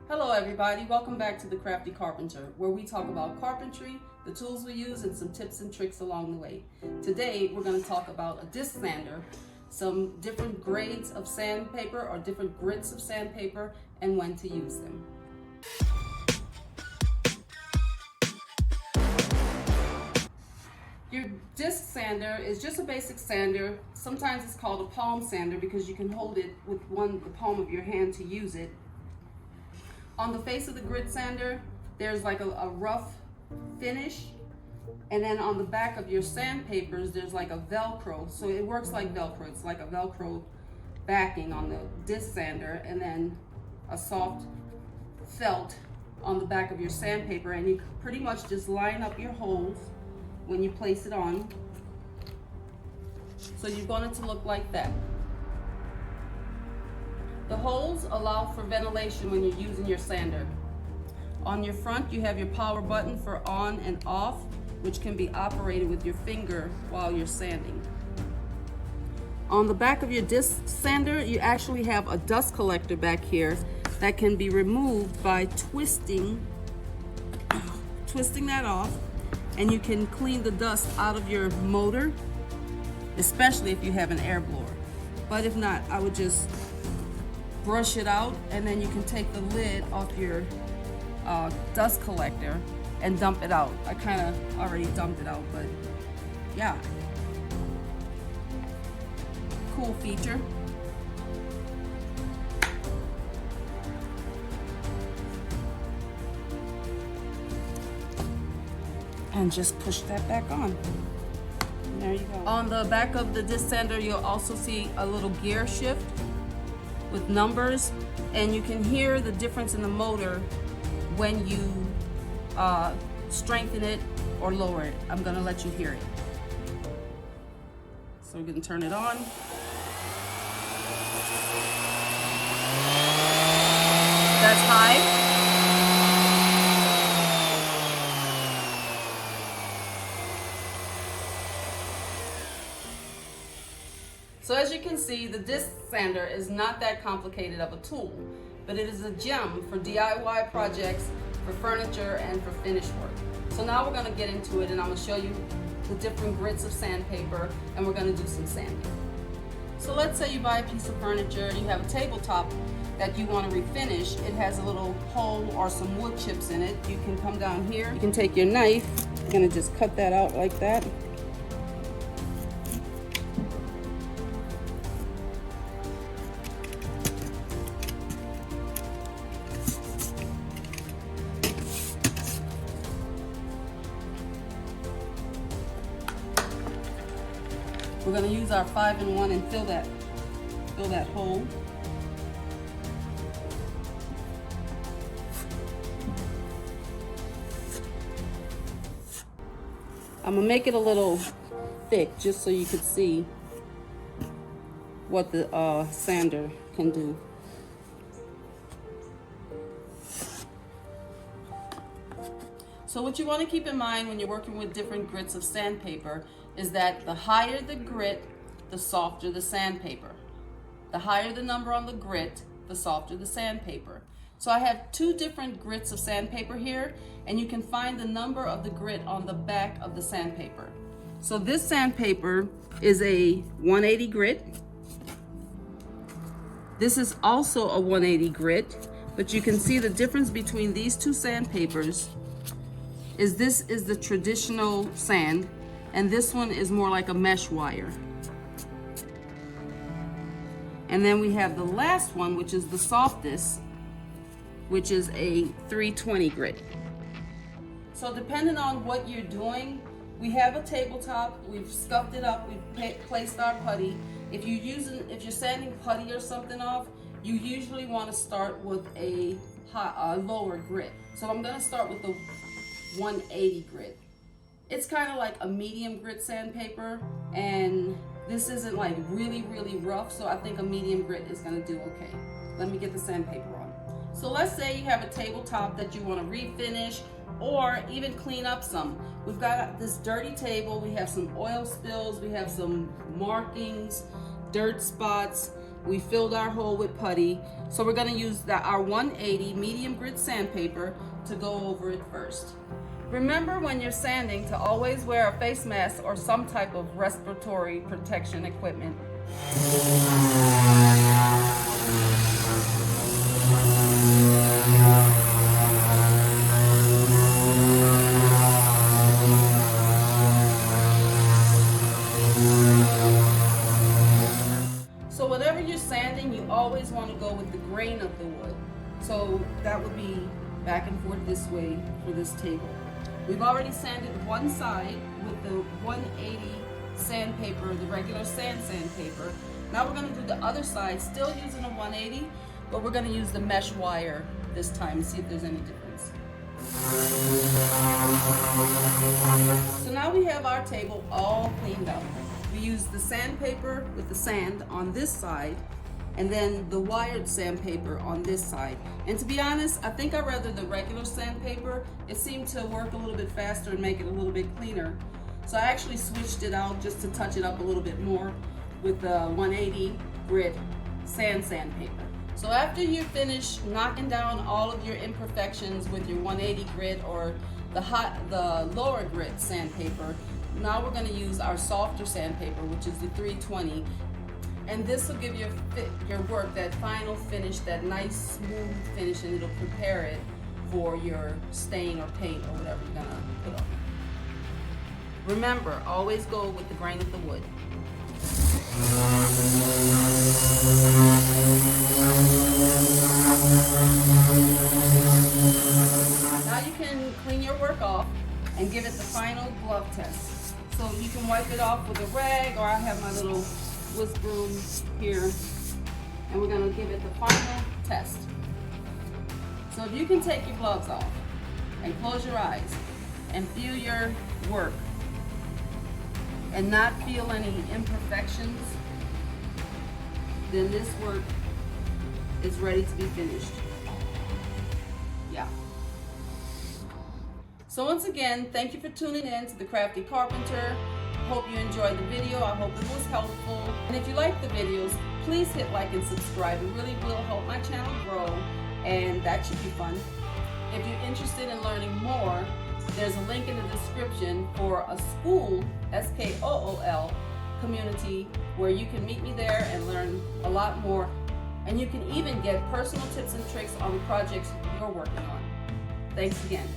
Hello everybody, welcome back to The Crafty Carpenter, where we talk about carpentry, the tools we use, and some tips and tricks along the way. Today we're going to talk about a disc sander, some different grades of sandpaper or different grits of sandpaper, and when to use them. Your disc sander is just a basic sander. Sometimes it's called a palm sander because you can hold it with the palm of your hand to use it. On the face of the grit sander, there's like a rough finish, and then on the back of your sandpapers, there's like a Velcro. So it works like Velcro. It's like a Velcro backing on the disc sander, and then a soft felt on the back of your sandpaper, and you pretty much just line up your holes when you place it on. So you want it to look like that. The holes allow for ventilation when you're using your sander. On your front, you have your power button for on and off, which can be operated with your finger while you're sanding. On the back of your disc sander, you actually have a dust collector back here that can be removed by twisting that off, and you can clean the dust out of your motor, especially if you have an air blower. But if not, I would just brush it out, and then you can take the lid off your dust collector and dump it out. I kind of already dumped it out, but yeah. Cool feature. And just push that back on. And there you go. On the back of the disc sander, you'll also see a little gear shift with numbers, and you can hear the difference in the motor when you strengthen it or lower it. I'm gonna let you hear it. So we're gonna turn it on. That's high. So as you can see, the disc sander is not that complicated of a tool, but it is a gem for DIY projects, for furniture, and for finish work. So now we're going to get into it, and I'm going to show you the different grits of sandpaper, and we're going to do some sanding. So let's say you buy a piece of furniture, you have a tabletop that you want to refinish. It has a little hole or some wood chips in it. You can come down here, you can take your knife, you're going to just cut that out like that. We're going to use our 5-in-1 and fill that hole. I'm going to make it a little thick just so you could see what the sander can do. So what you want to keep in mind when you're working with different grits of sandpaper is that the higher the grit, the softer the sandpaper. The higher the number on the grit, the softer the sandpaper. So I have two different grits of sandpaper here, and you can find the number of the grit on the back of the sandpaper. So this sandpaper is a 180 grit. This is also a 180 grit, but you can see the difference between these two sandpapers is this is the traditional sand, and this one is more like a mesh wire. And then we have the last one, which is the softest, which is a 320 grit. So depending on what you're doing, we have a tabletop, we've scuffed it up, we've placed our putty. If you're sanding putty or something off, you usually want to start with a lower grit. So I'm going to start with the 180 grit. It's kind of like a medium grit sandpaper, and this isn't like really rough, so I think a medium grit is going to do okay. Let me get the sandpaper on. So let's say you have a tabletop that you want to refinish or even clean up some. We've got this dirty table, we have some oil spills, we have some markings, dirt spots, We filled our hole with putty. So we're gonna use our 180 medium grit sandpaper to go over it first. Remember when you're sanding to always wear a face mask or some type of respiratory protection equipment. So whatever you're sanding, you always want to go with the grain of the wood. So that would be back and forth this way for this table. We've already sanded one side with the 180 sandpaper, the regular sandpaper. Now we're going to do the other side, still using a 180, but we're going to use the mesh wire this time and see if there's any difference. So now we have our table all cleaned up. We used the sandpaper with the sand on this side, and then the wired sandpaper on this side. And to be honest, I think I'd rather the regular sandpaper. It seemed to work a little bit faster and make it a little bit cleaner. So I actually switched it out just to touch it up a little bit more with the 180 grit sandpaper. So after you finish knocking down all of your imperfections with your 180 grit or the lower grit sandpaper, now we're going to use our softer sandpaper, which is the 320. And this will give your work that final finish, that nice smooth finish, and it'll prepare it for your stain or paint or whatever you're gonna put on. Remember, always go with the grain of the wood. Now you can clean your work off and give it the final glove test. So you can wipe it off with a rag, or I have my little whisk broom here, and we're going to give it the final test. So if you can take your gloves off and close your eyes and feel your work and not feel any imperfections, then this work is ready to be finished. Yeah. So once again, thank you for tuning in to The Crafty Carpenter. Hope you enjoyed the video. I hope it was helpful. And if you like the videos, please hit like and subscribe. It really will help my channel grow, and that should be fun. If you're interested in learning more, there's a link in the description for a school, SKOOL, community where you can meet me there and learn a lot more. And you can even get personal tips and tricks on the projects you're working on. Thanks again.